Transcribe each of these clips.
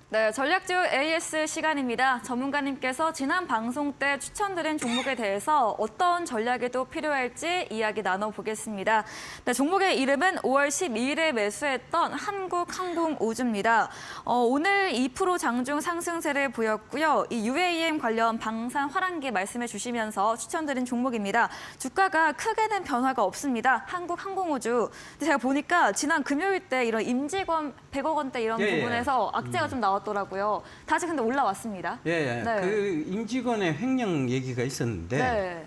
네, 전략주 AS 시간입니다. 전문가님께서 지난 방송 때 추천드린 종목에 대해서 어떤 전략이 또 필요할지 이야기 나눠보겠습니다. 네, 종목의 이름은 5월 12일에 매수했던 한국항공우주입니다. 오늘 2% 장중 상승세를 보였고요. 이 UAM 관련 방산 환한기 말씀해 주시면서 추천드린 종목입니다. 주가가 크게는 변화가 없습니다. 한국항공우주. 제가 보니까 지난 금요일 때 이런 임직원 100억 원대 이런 부분에서 악재가 좀 나왔더라고요. 다시 근데 올라왔습니다. 네. 그 임직원의 횡령 얘기가 있었는데. 네.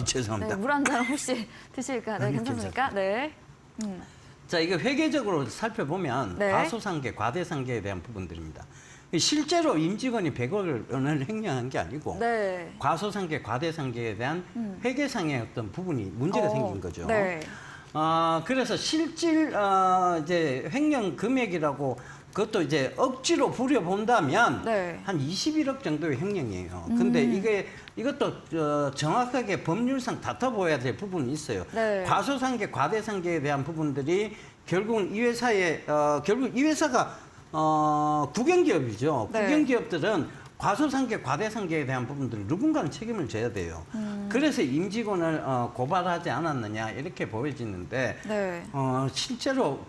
죄송합니다. 네, 물 한 잔 혹시 드실까? 네, 괜찮습니까? 네. 자, 이거 회계적으로 살펴보면 네. 과소상계, 과대상계에 대한 부분들입니다. 실제로 임직원이 100억 원을 횡령한 게 아니고 네. 과소상계, 과대상계에 대한 회계상의 어떤 부분이 문제가 생긴 거죠. 네. 그래서 실질 이제 횡령 금액이라고 그것도 이제 억지로 부려본다면 네. 한 21억 정도의 횡령이에요. 근데 이것도 정확하게 법률상 다퉈봐야 될 부분이 있어요. 네. 과소상계, 과대상계에 대한 부분들이 결국은 이 회사의 결국 이 회사가 국영기업이죠. 네. 국영기업들은 과소상계, 과대상계에 대한 부분들을 누군가는 책임을 져야 돼요. 그래서 임직원을 고발하지 않았느냐 이렇게 보여지는데 네. 실제로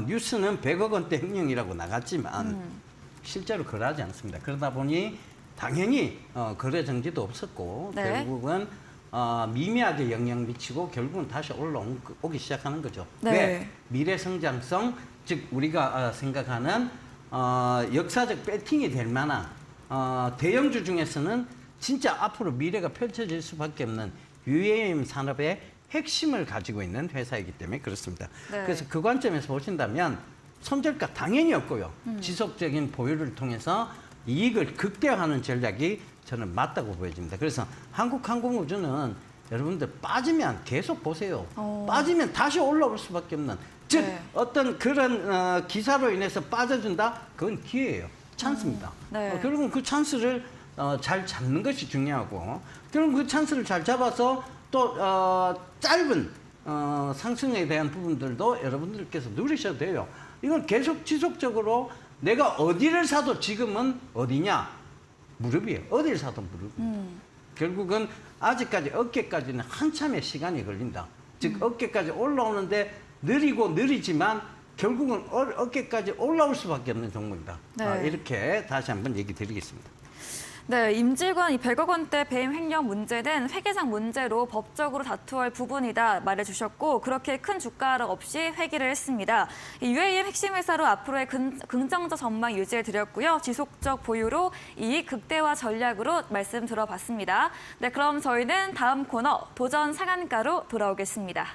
뉴스는 100억 원대 횡령이라고 나갔지만 실제로 그러지 않습니다. 그러다 보니 당연히 거래 정지도 없었고 네. 결국은 미미하게 영향 미치고 결국은 다시 올라오기 시작하는 거죠. 네. 왜? 미래 성장성, 즉 우리가 생각하는 역사적 배팅이 될 만한 대형주 중에서는 진짜 앞으로 미래가 펼쳐질 수밖에 없는 UAM 산업의 핵심을 가지고 있는 회사이기 때문에 그렇습니다. 네. 그래서 그 관점에서 보신다면 손절가 당연히 없고요. 지속적인 보유를 통해서 이익을 극대화하는 전략이 저는 맞다고 보여집니다. 그래서 한국항공우주는 여러분들 빠지면 계속 보세요. 빠지면 다시 올라올 수밖에 없는. 즉 네. 어떤 그런 기사로 인해서 빠져준다? 그건 기회예요. 찬스입니다. 네. 결국은 그 찬스를 잘 잡는 것이 중요하고 결국 그 찬스를 잘 잡아서 또 짧은 상승에 대한 부분들도 여러분들께서 누리셔도 돼요. 이건 계속 지속적으로 내가 어디를 사도 지금은 어디냐? 무릎이에요. 어디를 사도 무릎. 결국은 아직까지 어깨까지는 한참의 시간이 걸린다. 즉 어깨까지 올라오는데 느리지만 결국은 어깨까지 올라올 수밖에 없는 종목이다. 네. 이렇게 다시 한번 얘기 드리겠습니다. 네, 임직원 이 100억 원대 배임 횡령 문제는 회계상 문제로 법적으로 다투할 부분이다 말해주셨고 그렇게 큰 주가 하락 없이 회귀를 했습니다. 이 UAM 핵심 회사로 앞으로의 긍정적 전망 유지해드렸고요. 지속적 보유로 이익 극대화 전략으로 말씀 들어봤습니다. 네, 그럼 저희는 다음 코너 도전 상한가로 돌아오겠습니다.